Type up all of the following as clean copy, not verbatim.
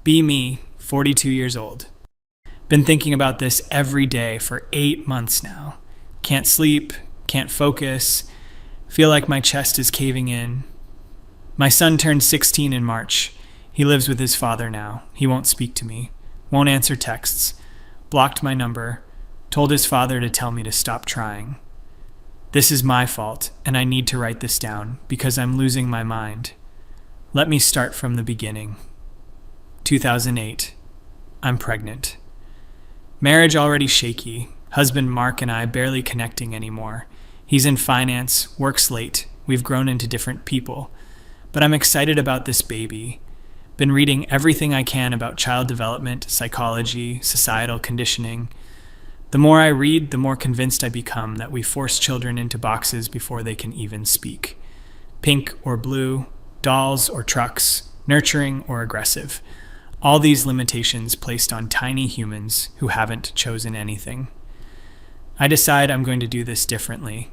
Be me, 42 years old. Been thinking about this every day for 8 months now. Can't sleep, can't focus, feel like my chest is caving in. My son turned 16 in March. He lives with his father now. He won't speak to me, won't answer texts, blocked my number, told his father to tell me to stop trying. This is my fault, and I need to write this down because I'm losing my mind. Let me start from the beginning. 2008. I'm pregnant. Marriage already shaky. Husband Mark and I barely connecting anymore. He's in finance, works late. We've grown into different people. But I'm excited about this baby. Been reading everything I can about child development, psychology, societal conditioning. The more I read, the more convinced I become that we force children into boxes before they can even speak. Pink or blue, dolls or trucks, nurturing or aggressive. All these limitations placed on tiny humans who haven't chosen anything. I decide I'm going to do this differently.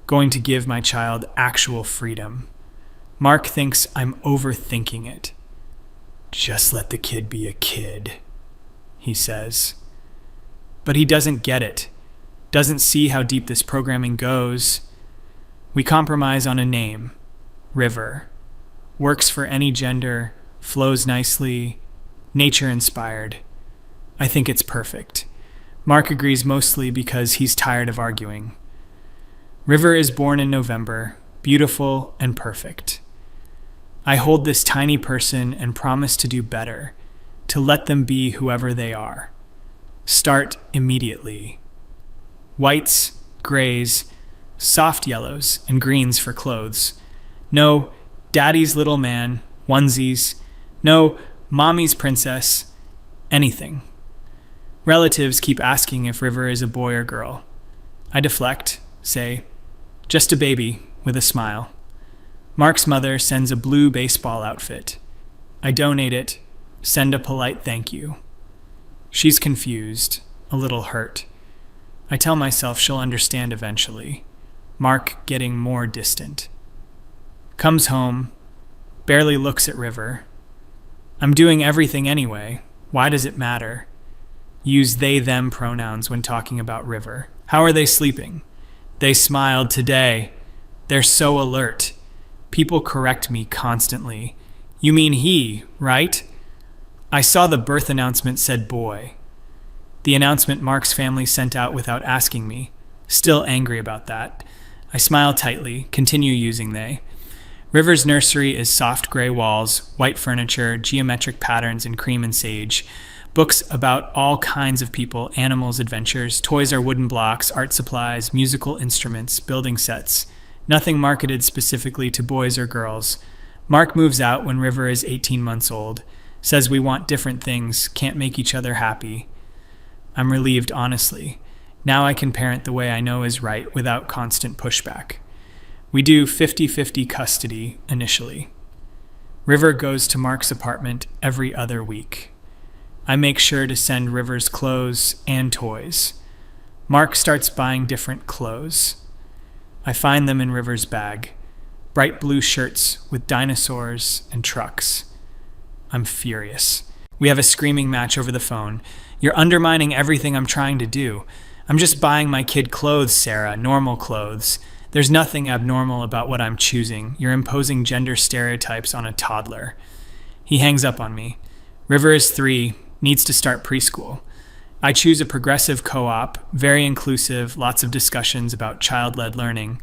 Going to give my child actual freedom. Mark thinks I'm overthinking it. Just let the kid be a kid, he says. But he doesn't get it, doesn't see how deep this programming goes. We compromise on a name, River. Works for any gender, flows nicely, nature-inspired. I think it's perfect. Mark agrees mostly because he's tired of arguing. River is born in November, beautiful and perfect. I hold this tiny person and promise to do better, to let them be whoever they are. Start immediately. Whites, grays, soft yellows, and greens for clothes. No daddy's little man, onesies. No mommy's princess, anything. Relatives keep asking if River is a boy or girl. I deflect, say, just a baby, with a smile. Mark's mother sends a blue baseball outfit. I donate it, send a polite thank you. She's confused, a little hurt. I tell myself she'll understand eventually. Mark getting more distant. Comes home, barely looks at River. I'm doing everything anyway. Why does it matter? Use they-them pronouns when talking about River. How are they sleeping? They smiled today. They're so alert. People correct me constantly. You mean he, right? I saw the birth announcement said boy. The announcement Mark's family sent out without asking me. Still angry about that. I smile tightly, continue using they. River's nursery is soft gray walls, white furniture, geometric patterns in cream and sage. Books about all kinds of people, animals, adventures. Toys are wooden blocks, art supplies, musical instruments, building sets. Nothing marketed specifically to boys or girls. Mark moves out when River is 18 months old. Says we want different things, can't make each other happy. I'm relieved, honestly. Now I can parent the way I know is right without constant pushback. We do 50-50 custody initially. River goes to Mark's apartment every other week. I make sure to send River's clothes and toys. Mark starts buying different clothes. I find them in River's bag. Bright blue shirts with dinosaurs and trucks. I'm furious. We have a screaming match over the phone. You're undermining everything I'm trying to do. I'm just buying my kid clothes, Sarah, normal clothes. There's nothing abnormal about what I'm choosing. You're imposing gender stereotypes on a toddler. He hangs up on me. River is 3, needs to start preschool. I choose a progressive co-op, very inclusive, lots of discussions about child-led learning.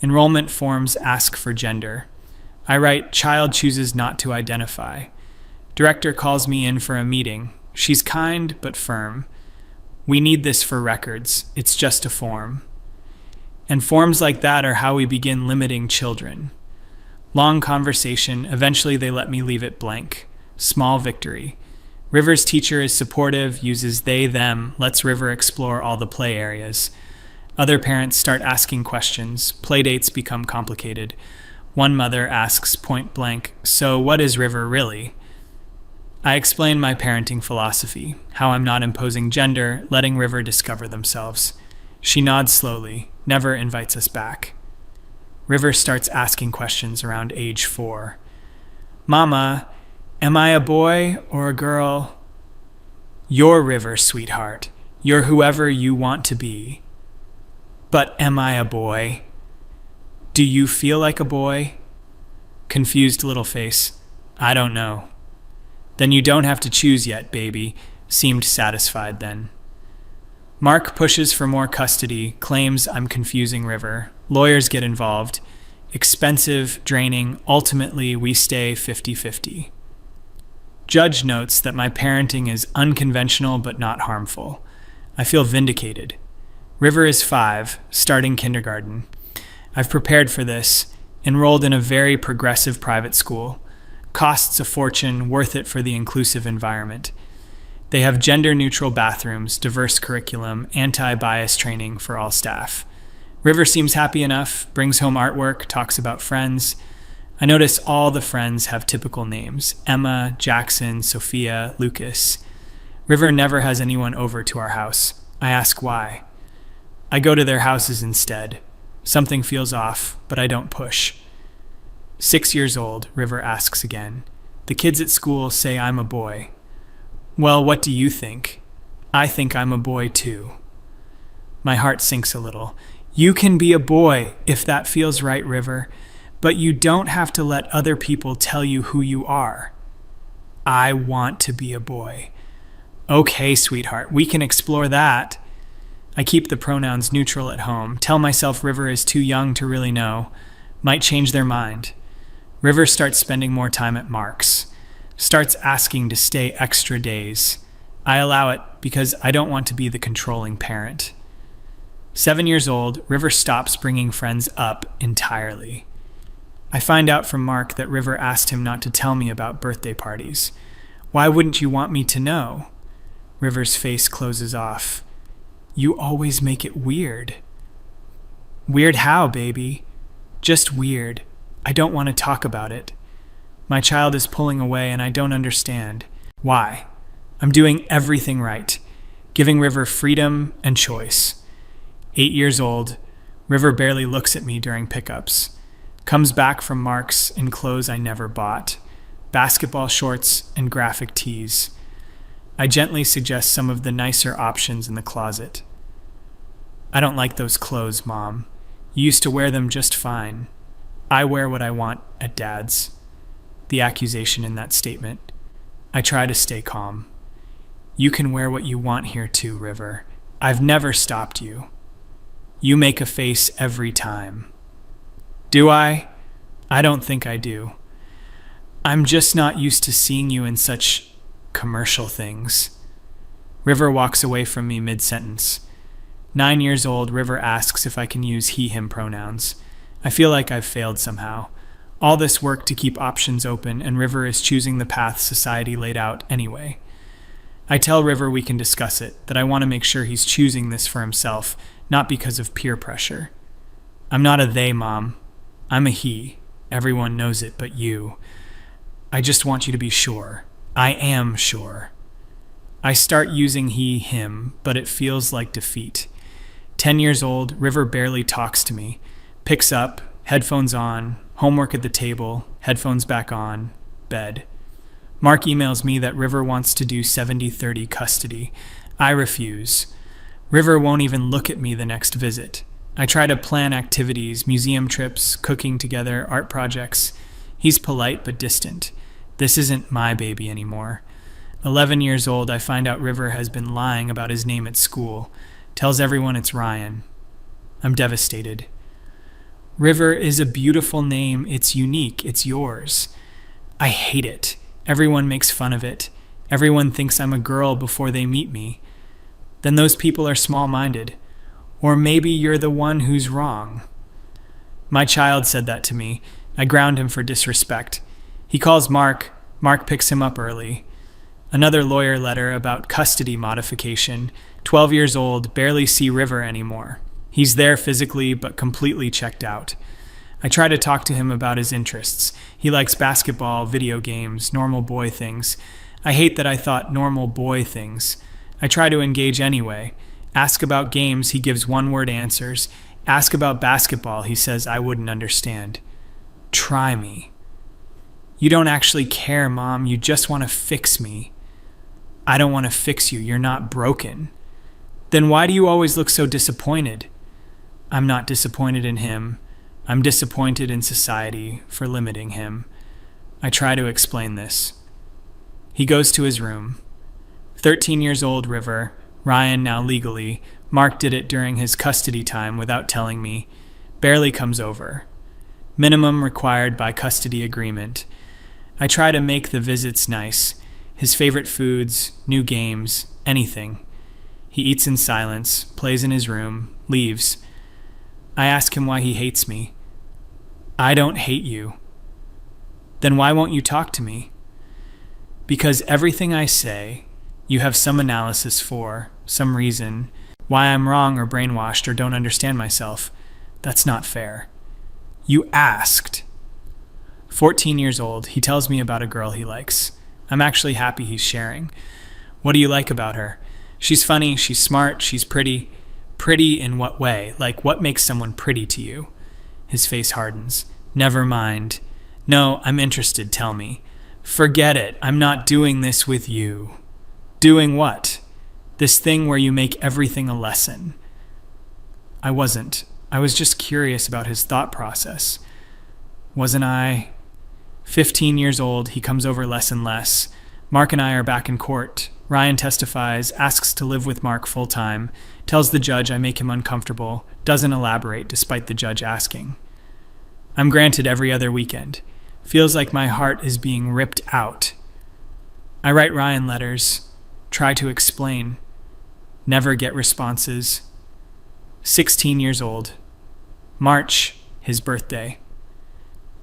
Enrollment forms ask for gender. I write, child chooses not to identify. Director calls me in for a meeting. She's kind but firm. We need this for records. It's just a form. And forms like that are how we begin limiting children. Long conversation, eventually they let me leave it blank. Small victory. River's teacher is supportive, uses they, them, lets River explore all the play areas. Other parents start asking questions. Playdates become complicated. One mother asks point blank, so what is River really? I explain my parenting philosophy, how I'm not imposing gender, letting River discover themselves. She nods slowly, never invites us back. River starts asking questions around age 4. Mama, Am I a boy or a girl? You're River, sweetheart. You're whoever you want to be. But am I a boy? Do you feel like a boy? Confused little face. I don't know. Then you don't have to choose yet, baby. Seemed satisfied then. Mark pushes for more custody, claims I'm confusing River. Lawyers get involved. Expensive, draining. Ultimately, we stay 50-50. Judge notes that my parenting is unconventional but not harmful. I feel vindicated. River is 5, starting kindergarten. I've prepared for this, enrolled in a very progressive private school. Costs a fortune, worth it for the inclusive environment. They have gender-neutral bathrooms, diverse curriculum, anti-bias training for all staff. River seems happy enough, brings home artwork, talks about friends. I notice all the friends have typical names: Emma, Jackson, Sophia, Lucas. River never has anyone over to our house. I ask why. I go to their houses instead. Something feels off, but I don't push. 6 years old, River asks again. The kids at school say I'm a boy. Well, what do you think? I think I'm a boy too. My heart sinks a little. You can be a boy if that feels right, River, but you don't have to let other people tell you who you are. I want to be a boy. Okay, sweetheart, we can explore that. I keep the pronouns neutral at home, tell myself River is too young to really know, might change their mind. River starts spending more time at Mark's, starts asking to stay extra days. I allow it because I don't want to be the controlling parent. 7 years old, River stops bringing friends up entirely. I find out from Mark that River asked him not to tell me about birthday parties. Why wouldn't you want me to know? River's face closes off. You always make it weird. Weird how, baby? Just weird. I don't want to talk about it. My child is pulling away and I don't understand. Why? I'm doing everything right, giving River freedom and choice. 8 years old, River barely looks at me during pickups. Comes back from Mark's in clothes I never bought. Basketball shorts and graphic tees. I gently suggest some of the nicer options in the closet. I don't like those clothes, Mom. You used to wear them just fine. I wear what I want at Dad's. The accusation in that statement. I try to stay calm. You can wear what you want here too, River. I've never stopped you. You make a face every time. Do I? I don't think I do. I'm just not used to seeing you in such commercial things. River walks away from me mid-sentence. 9 years old, River asks if I can use he/him pronouns. I feel like I've failed somehow. All this work to keep options open, and River is choosing the path society laid out anyway. I tell River we can discuss it, that I want to make sure he's choosing this for himself, not because of peer pressure. I'm not a they, Mom. I'm a he. Everyone knows it but you. I just want you to be sure. I am sure. I start using he/him, but it feels like defeat. 10 years old, River barely talks to me. Picks up, headphones on, homework at the table, headphones back on, bed. Mark emails me that River wants to do 70-30 custody. I refuse. River won't even look at me the next visit. I try to plan activities, museum trips, cooking together, art projects. He's polite but distant. This isn't my baby anymore. 11 years old, I find out River has been lying about his name at school. Tells everyone it's Ryan. I'm devastated. River is a beautiful name. It's unique. It's yours. I hate it. Everyone makes fun of it. Everyone thinks I'm a girl before they meet me. Then those people are small-minded. Or maybe you're the one who's wrong. My child said that to me. I ground him for disrespect. He calls Mark. Mark picks him up early. Another lawyer letter about custody modification. 12 years old, barely see River anymore. He's there physically, but completely checked out. I try to talk to him about his interests. He likes basketball, video games, normal boy things. I hate that I thought normal boy things. I try to engage anyway. Ask about games, he gives one-word answers. Ask about basketball, he says I wouldn't understand. Try me. You don't actually care, Mom. You just want to fix me. I don't want to fix you. You're not broken. Then why do you always look so disappointed? I'm not disappointed in him. I'm disappointed in society for limiting him. I try to explain this. He goes to his room. 13 years old, River. Ryan now legally. Mark did it during his custody time without telling me. Barely comes over. Minimum required by custody agreement. I try to make the visits nice. His favorite foods, new games, anything. He eats in silence, plays in his room, leaves. I ask him why he hates me. I don't hate you. Then why won't you talk to me? Because everything I say, you have some analysis for, some reason, why I'm wrong or brainwashed or don't understand myself. That's not fair. You asked. 14 years old, he tells me about a girl he likes. I'm actually happy he's sharing. What do you like about her? She's funny, she's smart, she's pretty. Pretty in what way? Like, what makes someone pretty to you? His face hardens. Never mind. No, I'm interested, tell me. Forget it, I'm not doing this with you. Doing what? This thing where you make everything a lesson. I wasn't. I was just curious about his thought process. Wasn't I? 15 years old, he comes over less and less. Mark and I are back in court. Ryan testifies, asks to live with Mark full-time, tells the judge I make him uncomfortable, doesn't elaborate despite the judge asking. I'm granted every other weekend. Feels like my heart is being ripped out. I write Ryan letters, try to explain. Never get responses. 16 years old. March, his birthday.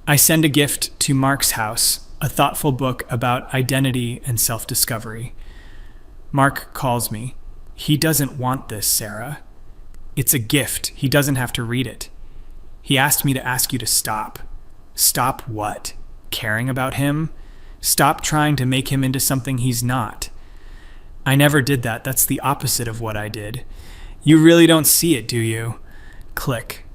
I send a gift to Mark's house, a thoughtful book about identity and self-discovery. Mark calls me. He doesn't want this, Sarah. It's a gift. He doesn't have to read it. He asked me to ask you to stop. Stop what? Caring about him? Stop trying to make him into something he's not. I never did that. That's the opposite of what I did. You really don't see it, do you? Click.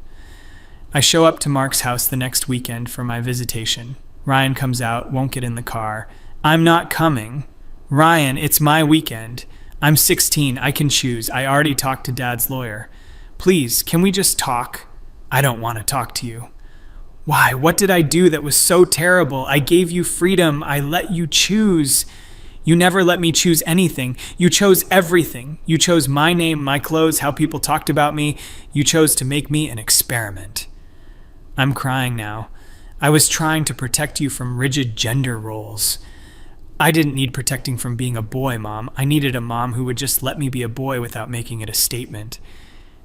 I show up to Mark's house the next weekend for my visitation. Ryan comes out, won't get in the car. I'm not coming. Ryan, it's my weekend. I'm 16. I can choose. I already talked to Dad's lawyer. Please, can we just talk? I don't want to talk to you. Why? What did I do that was so terrible? I gave you freedom. I let you choose. You never let me choose anything. You chose everything. You chose my name, my clothes, how people talked about me. You chose to make me an experiment. I'm crying now. I was trying to protect you from rigid gender roles. I didn't need protecting from being a boy, Mom. I needed a mom who would just let me be a boy without making it a statement.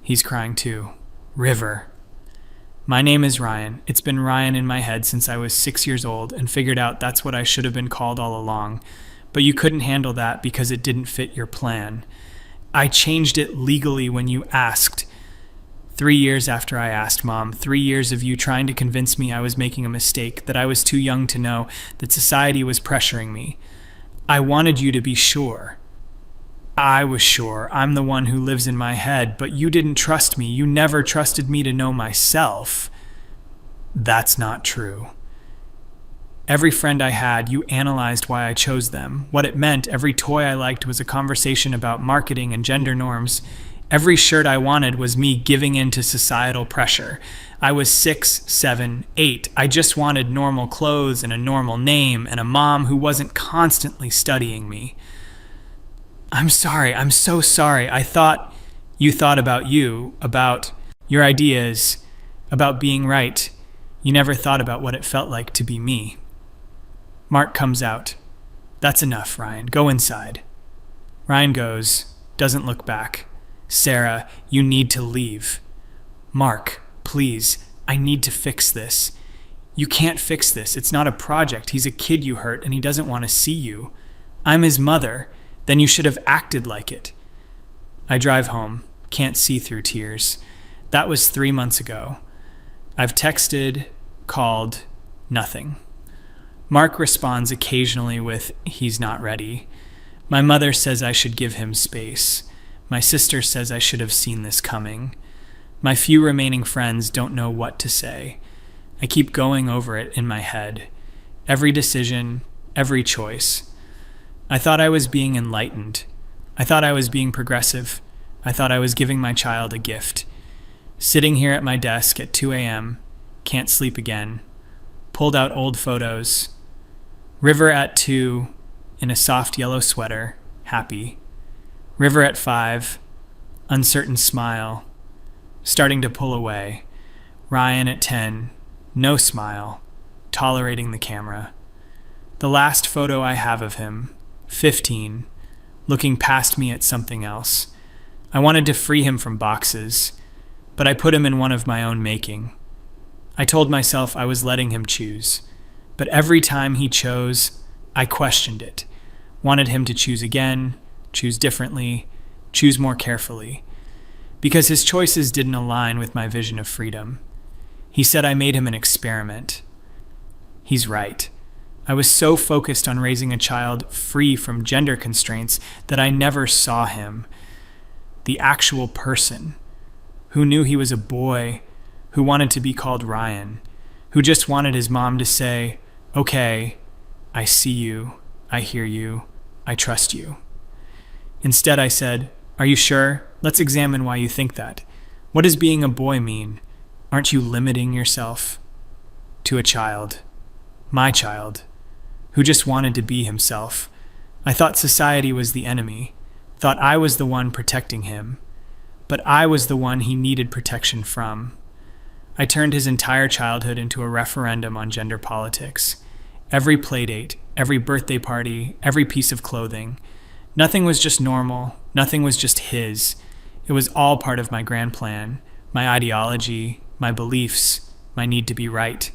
He's crying too. River. My name is Ryan. It's been Ryan in my head since I was 6 years old and figured out that's what I should have been called all along. But you couldn't handle that because it didn't fit your plan. I changed it legally when you asked. 3 years after I asked, Mom, 3 years of you trying to convince me I was making a mistake, that I was too young to know, that society was pressuring me. I wanted you to be sure. I was sure. I'm the one who lives in my head, but you didn't trust me. You never trusted me to know myself. That's not true. Every friend I had, you analyzed why I chose them, what it meant. Every toy I liked was a conversation about marketing and gender norms. Every shirt I wanted was me giving in to societal pressure. I was 6, 7, 8. I just wanted normal clothes and a normal name and a mom who wasn't constantly studying me. I'm sorry. I'm so sorry. I thought you thought about you, about your ideas, about being right. You never thought about what it felt like to be me. Mark comes out. That's enough, Ryan. Go inside. Ryan goes, doesn't look back. Sarah, you need to leave. Mark, please, I need to fix this. You can't fix this. It's not a project. He's a kid you hurt and he doesn't want to see you. I'm his mother. Then you should have acted like it. I drive home. Can't see through tears. That was 3 months ago. I've texted, called, nothing. Mark responds occasionally with, he's not ready. My mother says I should give him space. My sister says I should have seen this coming. My few remaining friends don't know what to say. I keep going over it in my head. every decision, every choice. I thought I was being enlightened. I thought I was being progressive. I thought I was giving my child a gift. Sitting here at my desk at 2 a.m., can't sleep again, pulled out old photos. River at 2, in a soft yellow sweater, happy. River at 5, uncertain smile, starting to pull away. Ryan at 10, no smile, tolerating the camera. The last photo I have of him, 15, looking past me at something else. I wanted to free him from boxes, but I put him in one of my own making. I told myself I was letting him choose, but every time he chose, I questioned it, wanted him to choose again, choose differently, choose more carefully, because his choices didn't align with my vision of freedom. He said I made him an experiment. He's right. I was so focused on raising a child free from gender constraints that I never saw him, the actual person, who knew he was a boy, who wanted to be called Ryan, who just wanted his mom to say, "Okay, I see you, I hear you, I trust you." Instead, I said, "Are you sure? Let's examine why you think that. What does being a boy mean? Aren't you limiting yourself to a child, my child, who just wanted to be himself? I thought society was the enemy, thought I was the one protecting him, but I was the one he needed protection from." I turned his entire childhood into a referendum on gender politics. Every playdate, every birthday party, every piece of clothing. Nothing was just normal. Nothing was just his. It was all part of my grand plan, my ideology, my beliefs, my need to be right.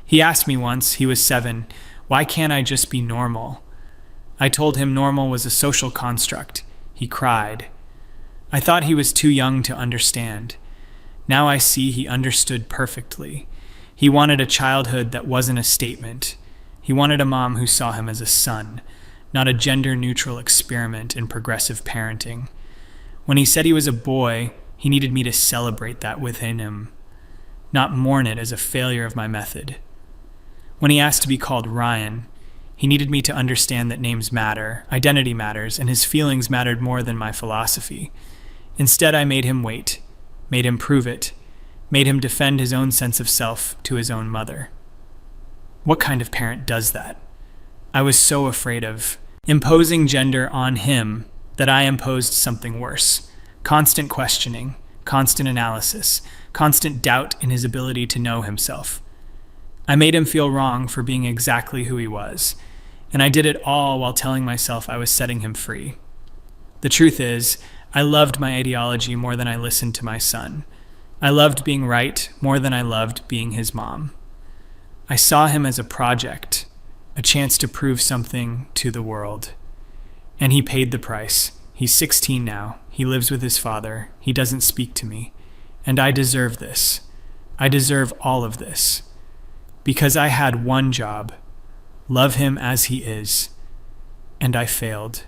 He asked me once, he was 7, why can't I just be normal? I told him normal was a social construct. He cried. I thought he was too young to understand. Now I see he understood perfectly. He wanted a childhood that wasn't a statement. He wanted a mom who saw him as a son, not a gender-neutral experiment in progressive parenting. When he said he was a boy, he needed me to celebrate that within him, not mourn it as a failure of my method. When he asked to be called Ryan, he needed me to understand that names matter, identity matters, and his feelings mattered more than my philosophy. Instead, I made him wait, made him prove it, made him defend his own sense of self to his own mother. What kind of parent does that? I was so afraid of imposing gender on him that I imposed something worse. Constant questioning, constant analysis, constant doubt in his ability to know himself. I made him feel wrong for being exactly who he was, and I did it all while telling myself I was setting him free. The truth is, I loved my ideology more than I listened to my son. I loved being right more than I loved being his mom. I saw him as a project, a chance to prove something to the world. And he paid the price. He's 16 now. He lives with his father. He doesn't speak to me. And I deserve this. I deserve all of this. Because I had one job, love him as he is. And I failed.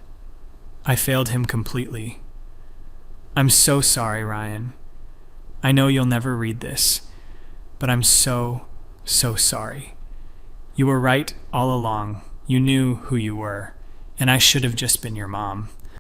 I failed him completely. I'm so sorry, Ryan. I know you'll never read this, but I'm so sorry. You were right all along. You knew who you were, and I should have just been your mom.